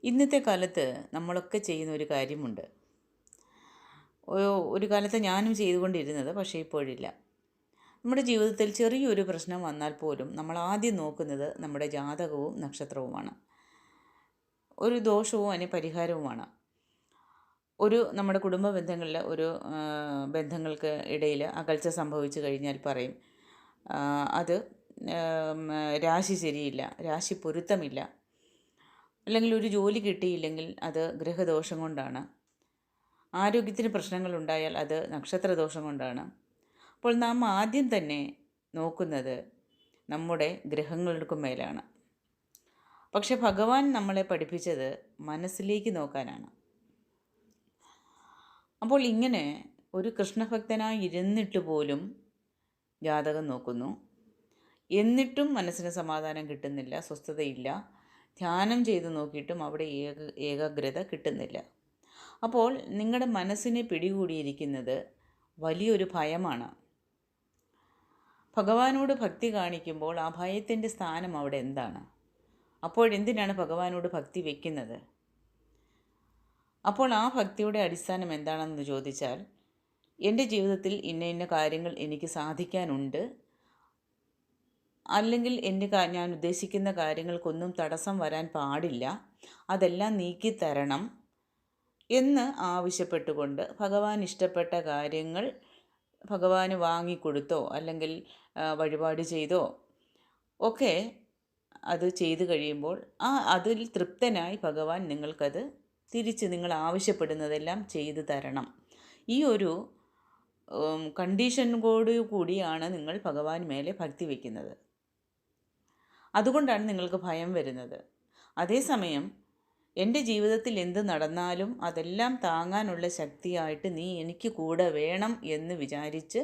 ഇന്നത്തെ കാലത്ത് നമ്മളൊക്കെ ചെയ്യുന്ന ഒരു കാര്യമുണ്ട്. ഒരു കാലത്ത് ഞാനും ചെയ്തുകൊണ്ടിരുന്നത്, പക്ഷേ ഇപ്പോഴില്ല. നമ്മുടെ ജീവിതത്തിൽ ചെറിയൊരു പ്രശ്നം വന്നാൽ പോലും നമ്മൾ ആദ്യം നോക്കുന്നത് നമ്മുടെ ജാതകവും നക്ഷത്രവുമാണ്. ഒരു ദോഷവും അതിന് പരിഹാരവുമാണ്. നമ്മുടെ കുടുംബ ബന്ധങ്ങളിൽ ബന്ധങ്ങൾക്ക് ഇടയിൽ അകൽച്ച സംഭവിച്ചു കഴിഞ്ഞാൽ പറയും അത് രാശി ശരിയില്ല, രാശി പൊരുത്തമില്ല, അല്ലെങ്കിൽ ഒരു ജോലി കിട്ടിയില്ലെങ്കിൽ അത് ഗ്രഹദോഷം കൊണ്ടാണ്, ആരോഗ്യത്തിന് പ്രശ്നങ്ങളുണ്ടായാൽ അത് നക്ഷത്രദോഷം കൊണ്ടാണ്. അപ്പോൾ നാം ആദ്യം തന്നെ നോക്കുന്നത് നമ്മുടെ ഗ്രഹങ്ങൾക്കും മേലാണ്. പക്ഷെ ഭഗവാൻ നമ്മളെ പഠിപ്പിച്ചത് മനസ്സിലേക്ക് നോക്കാനാണ്. അപ്പോൾ ഇങ്ങനെ ഒരു കൃഷ്ണഭക്തനായി ഇരുന്നിട്ട് പോലും ജാതകം നോക്കുന്നു, എന്നിട്ടും മനസ്സിന് സമാധാനം കിട്ടുന്നില്ല, സ്വസ്ഥതയില്ല. ധ്യാനം ചെയ്ത് നോക്കിയിട്ടും അവിടെ ഏകാഗ്രത കിട്ടുന്നില്ല. അപ്പോൾ നിങ്ങളുടെ മനസ്സിനെ പിടികൂടിയിരിക്കുന്നത് വലിയൊരു ഭയമാണ്. ഭഗവാനോട് ഭക്തി കാണിക്കുമ്പോൾ ആ ഭയത്തിൻ്റെ സ്ഥാനം അവിടെ എന്താണ്? അപ്പോഴെന്തിനാണ് ഭഗവാനോട് ഭക്തി വയ്ക്കുന്നത്? അപ്പോൾ ആ ഭക്തിയുടെ അടിസ്ഥാനം എന്താണെന്ന് ചോദിച്ചാൽ, എൻ്റെ ജീവിതത്തിൽ ഇന്ന ഇന്ന കാര്യങ്ങൾ എനിക്ക് സാധിക്കാനുണ്ട്, അല്ലെങ്കിൽ ഞാൻ ഉദ്ദേശിക്കുന്ന കാര്യങ്ങൾക്കൊന്നും തടസ്സം വരാൻ പാടില്ല, അതെല്ലാം നീക്കിത്തരണം എന്ന് ആവശ്യപ്പെട്ടുകൊണ്ട് ഭഗവാൻ ഇഷ്ടപ്പെട്ട കാര്യങ്ങൾ ഭഗവാന് വാങ്ങിക്കൊടുത്തോ അല്ലെങ്കിൽ വഴിപാട് ചെയ്തോ ഒക്കെ അത് ചെയ്തു കഴിയുമ്പോൾ അതിൽ തൃപ്തനായി ഭഗവാൻ നിങ്ങൾക്കത് തിരിച്ച് നിങ്ങൾ ആവശ്യപ്പെടുന്നതെല്ലാം ചെയ്തു തരണം. ഈ ഒരു കണ്ടീഷനോട് കൂടിയാണ് നിങ്ങൾ ഭഗവാൻ മേലെ ഭക്തി വയ്ക്കുന്നത്. അതുകൊണ്ടാണ് നിങ്ങൾക്ക് ഭയം വരുന്നത്. അതേസമയം എൻ്റെ ജീവിതത്തിൽ എന്ത് നടന്നാലും അതെല്ലാം താങ്ങാനുള്ള ശക്തിയായിട്ട് നീ എനിക്ക് കൂടെ വേണം എന്ന് വിചാരിച്ച്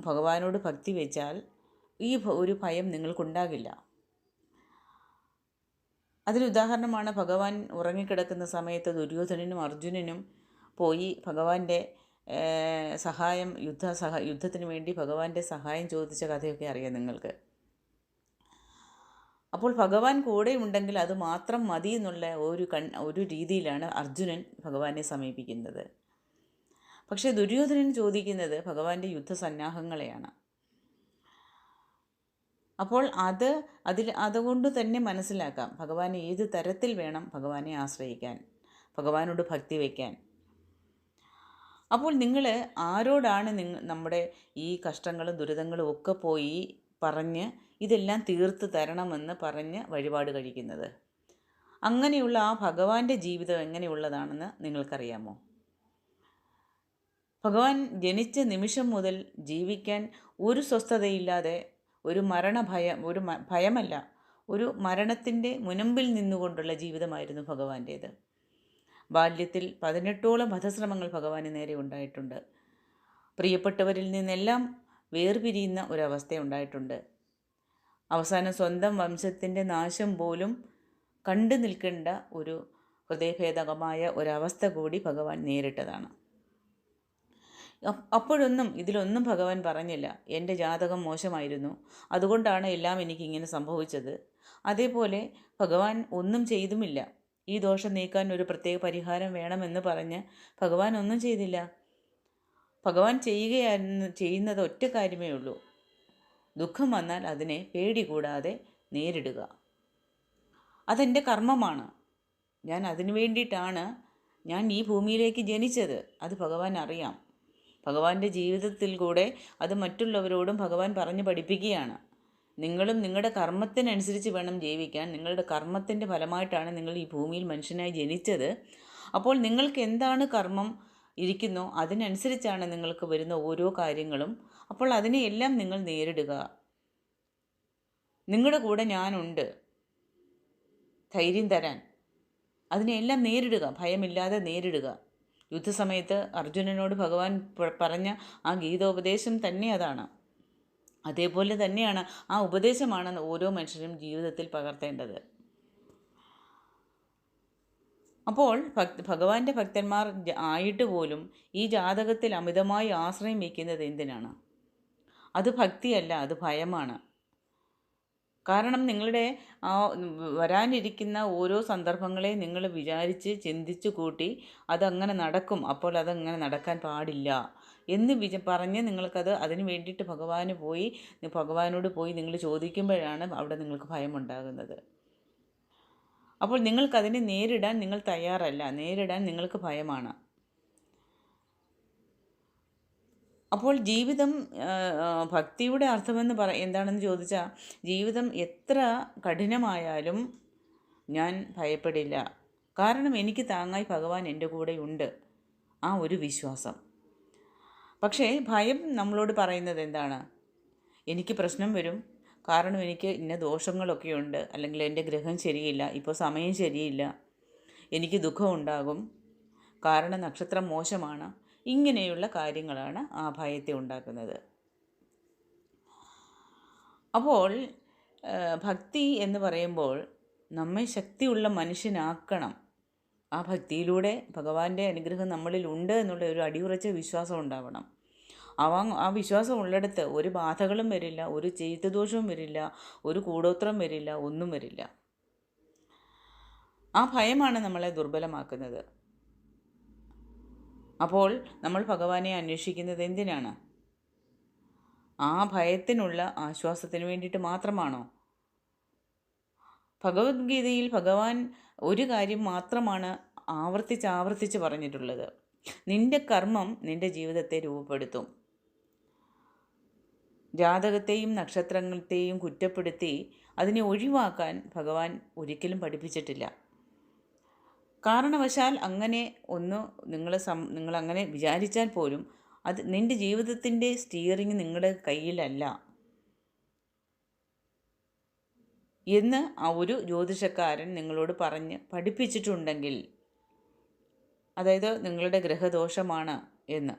ഭഗവാനോട് ഭക്തി വെച്ചാൽ ഈ ഒരു ഭയം നിങ്ങൾക്കുണ്ടാകില്ല. അതിനുദാഹരണമാണ് ഭഗവാൻ ഉറങ്ങിക്കിടക്കുന്ന സമയത്ത് ദുര്യോധനനും അർജുനനും പോയി ഭഗവാന്റെ സഹായം യുദ്ധത്തിന് വേണ്ടി ഭഗവാന്റെ സഹായം ചോദിച്ച കഥയൊക്കെ അറിയാം നിങ്ങൾക്ക്. അപ്പോൾ ഭഗവാൻ കൂടെ ഉണ്ടെങ്കിൽ അത് മാത്രം മതി എന്നുള്ള ഒരു രീതിയിലാണ് അർജുനൻ ഭഗവാനെ സമീപിക്കുന്നത്. പക്ഷേ ദുര്യോധനൻ ചോദിക്കുന്നത് ഭഗവാന്റെ യുദ്ധസന്നാഹങ്ങളെയാണ്. അപ്പോൾ അതുകൊണ്ട് തന്നെ മനസ്സിലാക്കാം ഭഗവാനെ ഏത് തരത്തിൽ വേണം ഭഗവാനെ ആശ്രയിക്കാൻ, ഭഗവാനോട് ഭക്തി വയ്ക്കാൻ. അപ്പോൾ നിങ്ങൾ ആരോടാണ് നമ്മുടെ ഈ കഷ്ടങ്ങളും ദുരിതങ്ങളും ഒക്കെ പോയി പറഞ്ഞ് ഇതെല്ലാം തീർത്ത് തരണമെന്ന് പറഞ്ഞ് വഴിപാട് കഴിക്കുന്നത്? അങ്ങനെയുള്ള ആ ഭഗവാന്റെ ജീവിതം എങ്ങനെയുള്ളതാണെന്ന് നിങ്ങൾക്കറിയാമോ? ഭഗവാൻ ജനിച്ച നിമിഷം മുതൽ ജീവിക്കാൻ ഒരു സ്വസ്ഥതയില്ലാതെ ഒരു ഭയമല്ല, ഒരു മരണത്തിൻ്റെ മുനമ്പിൽ നിന്നുകൊണ്ടുള്ള ജീവിതമായിരുന്നു ഭഗവാന്റേത്. ബാല്യത്തിൽ 18ഓളം വധശ്രമങ്ങൾ ഭഗവാന് നേരെ ഉണ്ടായിട്ടുണ്ട്. പ്രിയപ്പെട്ടവരിൽ നിന്നെല്ലാം വേർപിരിയുന്ന ഒരവസ്ഥ ഉണ്ടായിട്ടുണ്ട്. അവസാനം സ്വന്തം വംശത്തിൻ്റെ നാശം പോലും കണ്ടു നിൽക്കേണ്ട ഒരു ഹൃദയഭേദകമായ ഒരവസ്ഥ കൂടി ഭഗവാൻ നേരിട്ടതാണ്. അപ്പോഴൊന്നും ഇതിലൊന്നും ഭഗവാൻ പറഞ്ഞില്ല എൻ്റെ ജാതകം മോശമായിരുന്നു, അതുകൊണ്ടാണ് എല്ലാം എനിക്കിങ്ങനെ സംഭവിച്ചത്. അതേപോലെ ഭഗവാൻ ഒന്നും ചെയ്തുമില്ല. ഈ ദോഷം നീക്കാൻ ഒരു പ്രത്യേക പരിഹാരം വേണമെന്ന് പറഞ്ഞ് ഭഗവാൻ ഒന്നും ചെയ്തില്ല. ഭഗവാൻ ചെയ്യുന്നത് ഒറ്റ കാര്യമേ ഉള്ളൂ: ദുഃഖം വന്നാൽ അതിനെ പേടി കൂടാതെ നേരിടുക. അതെൻ്റെ കർമ്മമാണ്. ഞാൻ അതിനു വേണ്ടിയിട്ടാണ് ഞാൻ ഈ ഭൂമിയിലേക്ക് ജനിച്ചത്. അത് ഭഗവാൻ അറിയാം. ഭഗവാന്റെ ജീവിതത്തിൽ കൂടെ അത് മറ്റുള്ളവരോടും ഭഗവാൻ പറഞ്ഞു പഠിപ്പിക്കുകയാണ്. നിങ്ങളും നിങ്ങളുടെ കർമ്മത്തിനനുസരിച്ച് വേണം ജീവിക്കാൻ. നിങ്ങളുടെ കർമ്മത്തിൻ്റെ ഫലമായിട്ടാണ് നിങ്ങൾ ഈ ഭൂമിയിൽ മനുഷ്യനായി ജനിച്ചത്. അപ്പോൾ നിങ്ങൾക്ക് എന്താണ് കർമ്മം ഇരിക്കുന്നോ അതിനനുസരിച്ചാണ് നിങ്ങൾക്ക് വരുന്ന ഓരോ കാര്യങ്ങളും. അപ്പോൾ അതിനെയെല്ലാം നിങ്ങൾ നേരിടുക. നിങ്ങളുടെ കൂടെ ഞാനുണ്ട് ധൈര്യം തരാൻ. അതിനെല്ലാം നേരിടുക, ഭയമില്ലാതെ നേരിടുക. യുദ്ധസമയത്ത് അർജുനനോട് ഭഗവാൻ പറഞ്ഞ ആ ഗീതോപദേശം തന്നെ അതാണ്. അതേപോലെ തന്നെയാണ് ആ ഉപദേശമാണ് ഓരോ മനുഷ്യരും ജീവിതത്തിൽ പകർത്തേണ്ടത്. അപ്പോൾ ഭഗവാന്റെ ഭക്തന്മാർ ആയിട്ട് പോലും ഈ ജാതകത്തിൽ അമിതമായി ആശ്രയം വയ്ക്കുന്നത് എന്തിനാണ്? അത് ഭക്തിയല്ല, അത് ഭയമാണ്. കാരണം നിങ്ങളുടെ ആ വരാനിരിക്കുന്ന ഓരോ സന്ദർഭങ്ങളെ നിങ്ങൾ വിചാരിച്ച് ചിന്തിച്ചു കൂട്ടി അതങ്ങനെ നടക്കും, അപ്പോൾ അതങ്ങനെ നടക്കാൻ പാടില്ല എന്ന് പറഞ്ഞ് നിങ്ങൾക്കത് അതിന് വേണ്ടിയിട്ട് ഭഗവാനോട് പോയി നിങ്ങൾ ചോദിക്കുമ്പോഴാണ് അവിടെ നിങ്ങൾക്ക് ഭയമുണ്ടാകുന്നത്. അപ്പോൾ നിങ്ങൾക്കതിനെ നേരിടാൻ നിങ്ങൾ തയ്യാറല്ല, നേരിടാൻ നിങ്ങൾക്ക് ഭയമാണ്. അപ്പോൾ ജീവിതം, ഭക്തിയുടെ അർത്ഥമെന്ന് എന്താണെന്ന് ചോദിച്ചാൽ, ജീവിതം എത്ര കഠിനമായാലും ഞാൻ ഭയപ്പെടില്ല, കാരണം എനിക്ക് താങ്ങായി ഭഗവാൻ എൻ്റെ കൂടെയുണ്ട്, ആ ഒരു വിശ്വാസം. പക്ഷേ ഭയം നമ്മളോട് പറയുന്നത് എന്താണ്? എനിക്ക് പ്രശ്നം വരും, കാരണം എനിക്ക് ഇന്ന ദോഷങ്ങളൊക്കെയുണ്ട്, അല്ലെങ്കിൽ എൻ്റെ ഗ്രഹം ശരിയില്ല, ഇപ്പോൾ സമയം ശരിയില്ല, എനിക്ക് ദുഃഖം ഉണ്ടാകും, കാരണം നക്ഷത്രം മോശമാണ്. ഇങ്ങനെയുള്ള കാര്യങ്ങളാണ് ആ ഭയത്തെ ഉണ്ടാക്കുന്നത്. അപ്പോൾ ഭക്തി എന്ന് പറയുമ്പോൾ നമ്മെ ശക്തിയുള്ള മനുഷ്യനാക്കണം. ആ ഭക്തിയിലൂടെ ഭഗവാന്റെ അനുഗ്രഹം നമ്മളിൽ ഉണ്ട് എന്നുള്ള ഒരു അടിയുറച്ച വിശ്വാസം ഉണ്ടാവണം. ആ വിശ്വാസം ഉള്ളിടത്ത് ഒരു ബാധകളും വരില്ല, ഒരു ചെയ്തുദോഷവും വരില്ല, ഒരു കൂടോത്രം വരില്ല, ഒന്നും വരില്ല. ആ ഭയമാണ് നമ്മളെ ദുർബലമാക്കുന്നത്. അപ്പോൾ നമ്മൾ ഭഗവാനെ അന്വേഷിക്കുന്നത് എന്തിനാണ്? ആ ഭയത്തിനുള്ള ആശ്വാസത്തിന് വേണ്ടിയിട്ട് മാത്രമാണോ? ഭഗവത്ഗീതയിൽ ഭഗവാൻ ഒരു കാര്യം മാത്രമാണ് ആവർത്തിച്ച് പറഞ്ഞിട്ടുള്ളത്: നിന്റെ കർമ്മം നിന്റെ ജീവിതത്തെ രൂപപ്പെടുത്തും. ജാതകത്തെയും നക്ഷത്രങ്ങളെയും കുറ്റപ്പെടുത്തി അതിനെ ഒഴിവാക്കാൻ ഭഗവാൻ ഒരിക്കലും പഠിപ്പിച്ചിട്ടില്ല. കാരണവശാൽ അങ്ങനെ ഒന്ന് നിങ്ങൾ അങ്ങനെ വിചാരിച്ചാൽ പോലും അത് നിൻ്റെ ജീവിതത്തിൻ്റെ സ്റ്റിയറിങ് നിങ്ങളുടെ കയ്യിലല്ല എന്ന് ആ ഒരു ജ്യോതിഷക്കാരൻ നിങ്ങളോട് പറഞ്ഞ് പഠിപ്പിച്ചിട്ടുണ്ടെങ്കിൽ, അതായത് നിങ്ങളുടെ ഗ്രഹദോഷമാണ് എന്ന്.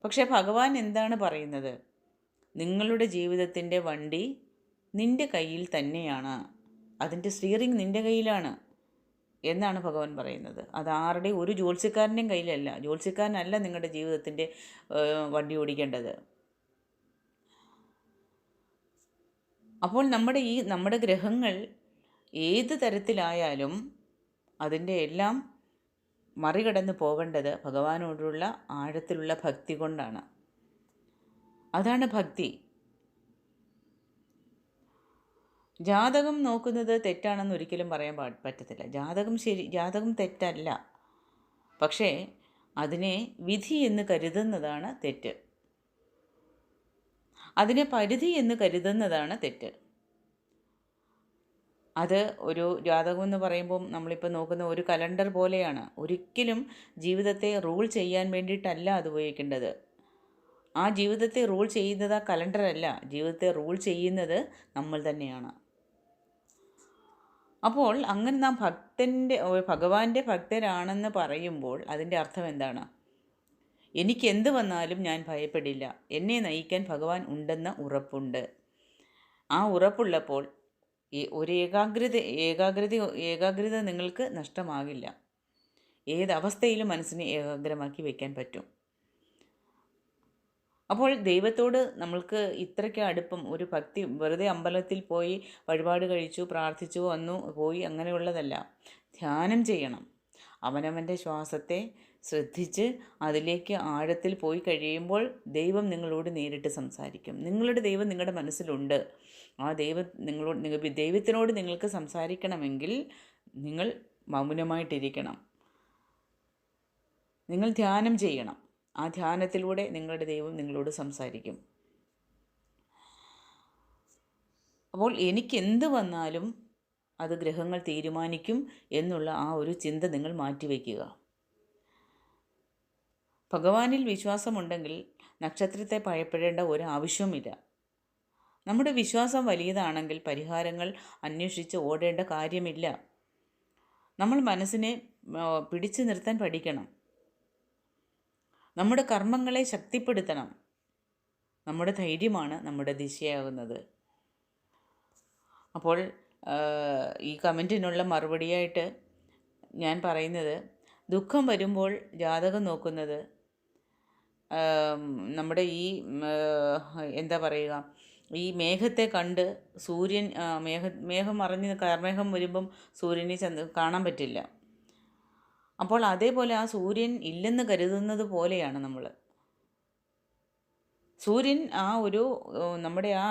പക്ഷേ ഭഗവാൻ എന്താണ് പറയുന്നത്? നിങ്ങളുടെ ജീവിതത്തിൻ്റെ വണ്ടി നിൻ്റെ കയ്യിൽ തന്നെയാണ്, അതിൻ്റെ സ്റ്റിയറിങ് നിൻ്റെ കയ്യിലാണ് എന്നാണ് ഭഗവാൻ പറയുന്നത്. അത് ആരുടെയും ഒരു ജ്യോത്സ്യക്കാരൻ്റെയും കയ്യിലല്ല. ജ്യോത്സ്യക്കാരനല്ല നിങ്ങളുടെ ജീവിതത്തിൻ്റെ വണ്ടി ഓടിക്കേണ്ടത്. അപ്പോൾ നമ്മുടെ ഗ്രഹങ്ങൾ ഏത് തരത്തിലായാലും അതിൻ്റെ എല്ലാം മറികടന്ന് പോകേണ്ടത് ഭഗവാനോടുള്ള ആഴത്തിലുള്ള ഭക്തി കൊണ്ടാണ്. അതാണ് ഭക്തി. ജാതകം നോക്കുന്നത് തെറ്റാണെന്ന് ഒരിക്കലും പറയാൻ പറ്റത്തില്ല. ജാതകം തെറ്റല്ല. പക്ഷേ അതിനെ വിധി എന്ന് കരുതുന്നതാണ് തെറ്റ്. അതിനെ പരിധി എന്ന് കരുതുന്നതാണ് തെറ്റ്. അത് ഒരു ജാതകം എന്ന് പറയുമ്പം നമ്മളിപ്പോൾ നോക്കുന്ന ഒരു കലണ്ടർ പോലെയാണ്. ഒരിക്കലും ജീവിതത്തെ റൂൾ ചെയ്യാൻ വേണ്ടിയിട്ടല്ല അത് ഉപയോഗിക്കേണ്ടത്. ആ ജീവിതത്തെ റൂൾ ചെയ്യുന്നത് ആ കലണ്ടറല്ല, ജീവിതത്തെ റൂൾ ചെയ്യുന്നത് നമ്മൾ തന്നെയാണ്. അപ്പോൾ അങ്ങനെ നാം ഭഗവാന്റെ ഭക്തരാണെന്ന് പറയുമ്പോൾ അതിൻ്റെ അർത്ഥം എന്താണ്? എനിക്കെന്ത് വന്നാലും ഞാൻ ഭയപ്പെടില്ല, എന്നെ നയിക്കാൻ ഭഗവാൻ ഉണ്ടെന്ന ഉറപ്പുണ്ട്. ആ ഉറപ്പുള്ളപ്പോൾ ഒരു ഏകാഗ്രത നിങ്ങൾക്ക് നഷ്ടമാകില്ല. ഏതവസ്ഥയിലും മനസ്സിനെ ഏകാഗ്രമാക്കി വയ്ക്കാൻ പറ്റും. അപ്പോൾ ദൈവത്തോട് നമ്മൾക്ക് ഇത്രയ്ക്ക് അടുപ്പം, ഒരു ഭക്തി വെറുതെ അമ്പലത്തിൽ പോയി വഴിപാട് കഴിച്ചു പ്രാർത്ഥിച്ചു വന്നു പോയി അങ്ങനെയുള്ളതല്ല. ധ്യാനം ചെയ്യണം. അവനവൻ്റെ ശ്വാസത്തെ ശ്രദ്ധിച്ച് അതിലേക്ക് ആഴത്തിൽ പോയി കഴിയുമ്പോൾ ദൈവം നിങ്ങളോട് നേരിട്ട് സംസാരിക്കും. നിങ്ങളുടെ ദൈവം നിങ്ങളുടെ മനസ്സിലുണ്ട്. ആ ദൈവത്തിനോട് നിങ്ങൾക്ക് സംസാരിക്കണമെങ്കിൽ നിങ്ങൾ മൗനമായിട്ടിരിക്കണം. നിങ്ങൾ ധ്യാനം ചെയ്യണം. ആ ധ്യാനത്തിലൂടെ നിങ്ങളുടെ ദൈവം നിങ്ങളോട് സംസാരിക്കും. അപ്പോൾ എനിക്കെന്ത് വന്നാലും അത് ഗ്രഹങ്ങൾ തീരുമാനിക്കും എന്നുള്ള ആ ഒരു ചിന്ത നിങ്ങൾ മാറ്റിവെക്കുക. ഭഗവാനിൽ വിശ്വാസമുണ്ടെങ്കിൽ നക്ഷത്രത്തെ ഭയപ്പെടേണ്ട ഒരു ആവശ്യവുമില്ല. നമ്മുടെ വിശ്വാസം വലിയതാണെങ്കിൽ പരിഹാരങ്ങൾ അന്വേഷിച്ച് ഓടേണ്ട കാര്യമില്ല. നമ്മൾ മനസ്സിനെ പിടിച്ചു നിർത്താൻ പഠിക്കണം. നമ്മുടെ കർമ്മങ്ങളെ ശക്തിപ്പെടുത്തണം. നമ്മുടെ ധൈര്യമാണ് നമ്മുടെ ദിശയാകുന്നത്. അപ്പോൾ ഈ കമൻറ്റിനുള്ള മറുപടിയായിട്ട് ഞാൻ പറയുന്നത്, ദുഃഖം വരുമ്പോൾ ജാതകം നോക്കുന്നത് നമ്മുടെ ഈ എന്താ പറയുക, ഈ മേഘത്തെ കണ്ട് സൂര്യൻ മേഘം മറഞ്ഞ് കാർമേഘം വരുമ്പം സൂര്യനെ കാണാൻ പറ്റില്ല. അപ്പോൾ അതേപോലെ ആ സൂര്യൻ ഇല്ലെന്ന് കരുതുന്നത് പോലെയാണ് നമ്മൾ. സൂര്യൻ ആ ഒരു നമ്മുടെ ആ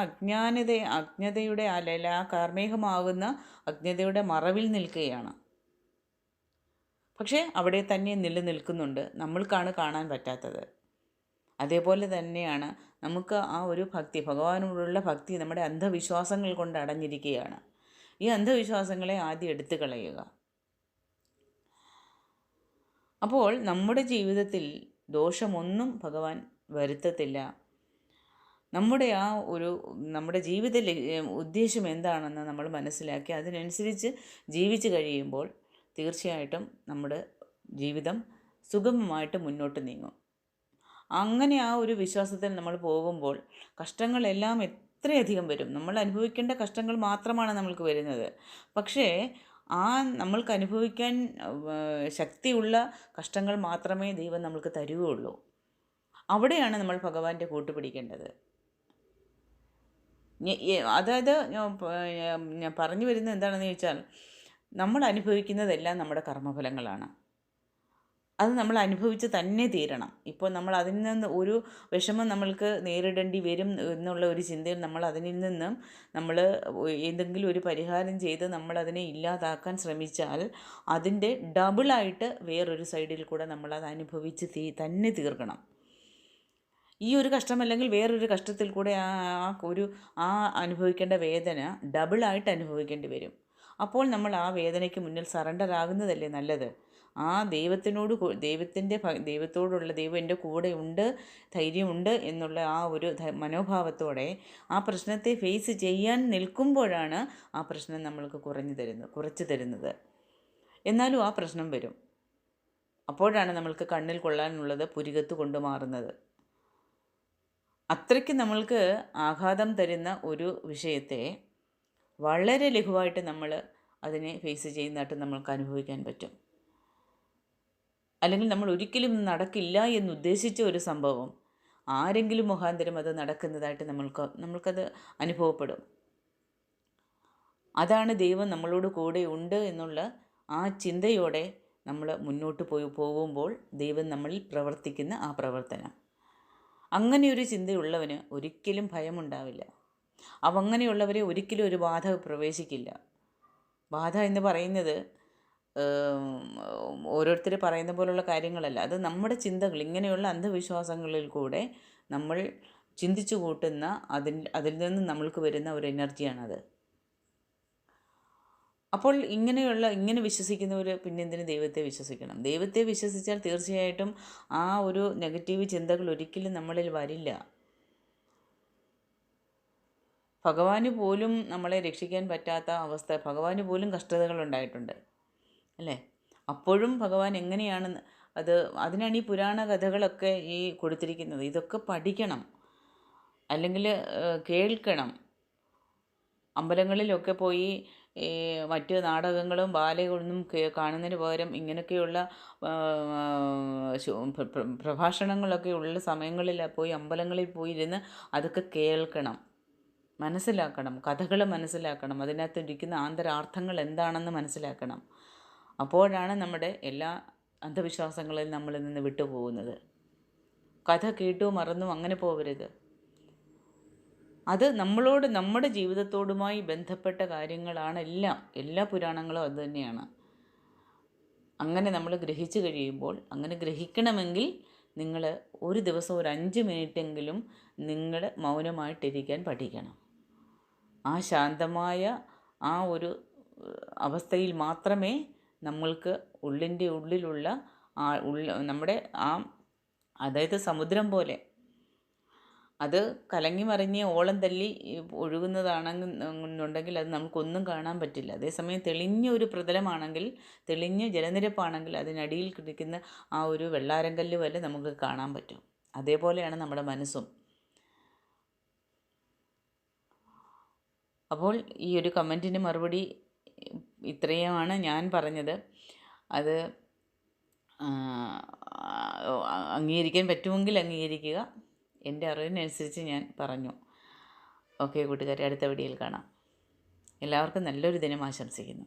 അജ്ഞതയുടെ അല്ലെങ്കിൽ ആ കാർമേഘമാകുന്ന അജ്ഞതയുടെ മറവിൽ നിൽക്കുകയാണ്. പക്ഷേ അവിടെ തന്നെ നിലനിൽക്കുന്നുണ്ട്, നമ്മൾക്കാണ് കാണാൻ പറ്റാത്തത്. അതേപോലെ തന്നെയാണ് നമുക്ക് ആ ഒരു ഭക്തി, ഭഗവാനോടുള്ള ഭക്തി നമ്മുടെ അന്ധവിശ്വാസങ്ങൾ കൊണ്ട് അടഞ്ഞിരിക്കുകയാണ്. ഈ അന്ധവിശ്വാസങ്ങളെ ആദ്യം എടുത്തു കളയുക. അപ്പോൾ നമ്മുടെ ജീവിതത്തിൽ ദോഷമൊന്നും ഭഗവാൻ വരുത്തത്തില്ല. നമ്മുടെ ജീവിത ഉദ്ദേശം എന്താണെന്ന് നമ്മൾ മനസ്സിലാക്കി അതിനനുസരിച്ച് ജീവിച്ചു കഴിയുമ്പോൾ തീർച്ചയായിട്ടും നമ്മുടെ ജീവിതം സുഗമമായിട്ട് മുന്നോട്ട് നീങ്ങും. അങ്ങനെ ആ ഒരു വിശ്വാസത്തിൽ നമ്മൾ പോകുമ്പോൾ കഷ്ടങ്ങളെല്ലാം എത്രയധികം വരും. നമ്മൾ അനുഭവിക്കേണ്ട കഷ്ടങ്ങൾ മാത്രമാണ് നമ്മൾക്ക് വരുന്നത്. പക്ഷേ ആ നമ്മൾക്ക് അനുഭവിക്കാൻ ശക്തിയുള്ള കഷ്ടങ്ങൾ മാത്രമേ ദൈവം നമ്മൾക്ക് തരുകയുള്ളൂ. അവിടെയാണ് നമ്മൾ ഭഗവാന്റെ കൂട്ടുപിടിക്കേണ്ടത്. അതായത് ഞാൻ പറഞ്ഞു വരുന്നത് എന്താണെന്ന് ചോദിച്ചാൽ, നമ്മൾ അനുഭവിക്കുന്നതെല്ലാം നമ്മുടെ കർമ്മഫലങ്ങളാണ്. അത് നമ്മൾ അനുഭവിച്ച് തന്നെ തീരണം. ഇപ്പോൾ നമ്മൾ അതിൽ നിന്ന് ഒരു വിഷമം നമ്മൾക്ക് നേരിടേണ്ടി വരും എന്നുള്ള ഒരു ചിന്തയിൽ നമ്മൾ അതിൽ നിന്നും നമ്മൾ എന്തെങ്കിലും ഒരു പരിഹാരം ചെയ്ത് നമ്മളതിനെ ഇല്ലാതാക്കാൻ ശ്രമിച്ചാൽ അതിൻ്റെ ഡബിളായിട്ട് വേറൊരു സൈഡിൽ കൂടെ നമ്മളത് അനുഭവിച്ച് തന്നെ തീർക്കണം. ഈ ഒരു കഷ്ടമല്ലെങ്കിൽ വേറൊരു കഷ്ടത്തിൽ കൂടെ ആ അനുഭവിക്കേണ്ട വേദന ഡബിളായിട്ട് അനുഭവിക്കേണ്ടി വരും. അപ്പോൾ നമ്മൾ ആ വേദനയ്ക്ക് മുന്നിൽ സറണ്ടർ ആകുന്നതല്ലേ നല്ലത്. ആ ദൈവത്തോടുള്ള ദൈവം എൻ്റെ കൂടെ ഉണ്ട്, ധൈര്യമുണ്ട് എന്നുള്ള ആ ഒരു മനോഭാവത്തോടെ ആ പ്രശ്നത്തെ ഫേസ് ചെയ്യാൻ നിൽക്കുമ്പോഴാണ് ആ പ്രശ്നം നമ്മൾക്ക് കുറച്ച് തരുന്നത്. എന്നാലും ആ പ്രശ്നം വരും. അപ്പോഴാണ് നമ്മൾക്ക് കണ്ണിൽ കൊള്ളാനുള്ളത് പുരികത്ത് കൊണ്ടുമാറുന്നത്. അത്രയ്ക്ക് നമ്മൾക്ക് ആഘാതം തരുന്ന ഒരു വിഷയത്തെ വളരെ ലഘുവായിട്ട് നമ്മൾ അതിനെ ഫേസ് ചെയ്യുന്നതായിട്ട് നമ്മൾക്ക് അനുഭവിക്കാൻ പറ്റും. അല്ലെങ്കിൽ നമ്മൾ ഒരിക്കലും നടക്കില്ല എന്നുദ്ദേശിച്ച ഒരു സംഭവം ആരെങ്കിലും മുഖാന്തരം അത് നടക്കുന്നതായിട്ട് നമ്മൾക്കത് അനുഭവപ്പെടും. അതാണ് ദൈവം നമ്മളോട് കൂടെ ഉണ്ട് എന്നുള്ള ആ ചിന്തയോടെ നമ്മൾ മുന്നോട്ട് പോകുമ്പോൾ ദൈവം നമ്മളിൽ പ്രവർത്തിക്കുന്ന ആ പ്രവർത്തനം. അങ്ങനെയൊരു ചിന്തയുള്ളവന് ഒരിക്കലും ഭയമുണ്ടാവില്ല. അങ്ങനെയുള്ളവരെ ഒരിക്കലും ഒരു ബാധ പ്രവേശിക്കില്ല. ബാധ എന്ന് പറയുന്നത് ഓരോരുത്തർ പറയുന്ന പോലുള്ള കാര്യങ്ങളല്ല. അത് നമ്മുടെ ചിന്തകൾ, ഇങ്ങനെയുള്ള അന്ധവിശ്വാസങ്ങളിൽ കൂടെ നമ്മൾ ചിന്തിച്ചു കൂട്ടുന്ന അതിൽ നിന്ന് നമ്മൾക്ക് വരുന്ന ഒരു എനർജിയാണത്. അപ്പോൾ ഇങ്ങനെ വിശ്വസിക്കുന്നവർ പിന്നെന്തിന് ദൈവത്തെ വിശ്വസിക്കണം? ദൈവത്തെ വിശ്വസിച്ചാൽ തീർച്ചയായിട്ടും ആ ഒരു നെഗറ്റീവ് ചിന്തകൾ ഒരിക്കലും നമ്മളിൽ വരില്ല. ഭഗവാന് പോലും നമ്മളെ രക്ഷിക്കാൻ പറ്റാത്ത അവസ്ഥ, ഭഗവാന് പോലും കഷ്ടതകൾ ഉണ്ടായിട്ടുണ്ട് അല്ലേ? അപ്പോഴും ഭഗവാൻ എങ്ങനെയാണ് അതിനാണ് ഈ പുരാണ കഥകളൊക്കെ ഈ കൊടുത്തിരിക്കുന്നത്. ഇതൊക്കെ പഠിക്കണം, അല്ലെങ്കിൽ കേൾക്കണം. അമ്പലങ്ങളിലൊക്കെ പോയി മറ്റ് നാടകങ്ങളും ബാലയൊന്നും കാണുന്നതിന് പകരം ഇങ്ങനെയൊക്കെയുള്ള പ്രഭാഷണങ്ങളൊക്കെ ഉള്ള സമയങ്ങളിൽ പോയി അമ്പലങ്ങളിൽ പോയി ഇരുന്ന് അതൊക്കെ കേൾക്കണം, മനസ്സിലാക്കണം, കഥകൾ മനസ്സിലാക്കണം, അതിനകത്തിരിക്കുന്ന ആന്തരാർത്ഥങ്ങൾ എന്താണെന്ന് മനസ്സിലാക്കണം. അപ്പോഴാണ് നമ്മുടെ എല്ലാ അന്ധവിശ്വാസങ്ങളിൽ നമ്മളിൽ നിന്ന് വിട്ടുപോകുന്നത്. കഥ കേട്ടു മറന്നു അങ്ങനെ പോകരുത്. അത് നമ്മുടെ ജീവിതത്തോടുമായി ബന്ധപ്പെട്ട കാര്യങ്ങളാണ് എല്ലാ പുരാണങ്ങളും അതുതന്നെയാണ്. അങ്ങനെ നമ്മൾ ഗ്രഹിച്ചു കഴിയുമ്പോൾ, അങ്ങനെ ഗ്രഹിക്കണമെങ്കിൽ നിങ്ങൾ ഒരു ദിവസം ഒരു 5 മിനിറ്റെങ്കിലും നിങ്ങൾ മൗനമായിട്ടിരിക്കാൻ പഠിക്കണം. ആ ശാന്തമായ ആ ഒരു അവസ്ഥയിൽ മാത്രമേ നമ്മൾക്ക് ഉള്ളിൻ്റെ ഉള്ളിലുള്ള നമ്മുടെ അതായത് സമുദ്രം പോലെ അത് കലങ്ങി മറിഞ്ഞ് ഓളം തല്ലി ഒഴുകുന്നതാണെന്നുണ്ടെങ്കിൽ അത് നമുക്കൊന്നും കാണാൻ പറ്റില്ല. അതേസമയം തെളിഞ്ഞ ഒരു പ്രതലമാണെങ്കിൽ, തെളിഞ്ഞ ജലനിരപ്പാണെങ്കിൽ അതിനടിയിൽ കിടക്കുന്ന ആ ഒരു വെള്ളാരങ്കല്ല് വരെ നമുക്ക് കാണാൻ പറ്റും. അതേപോലെയാണ് നമ്മുടെ മനസ്സും. അപ്പോൾ ഈ ഒരു കമൻറ്റിന് മറുപടി ഇത്രയുമാണ് ഞാൻ പറഞ്ഞത്. അത് അംഗീകരിക്കാൻ പറ്റുമെങ്കിൽ അംഗീകരിക്കുക. എൻ്റെ അറിവിനനുസരിച്ച് ഞാൻ പറഞ്ഞു. ഓക്കെ കൂട്ടുകാരെ, അടുത്ത വീഡിയോയിൽ കാണാം. എല്ലാവർക്കും നല്ലൊരു ദിനം ആശംസിക്കുന്നു.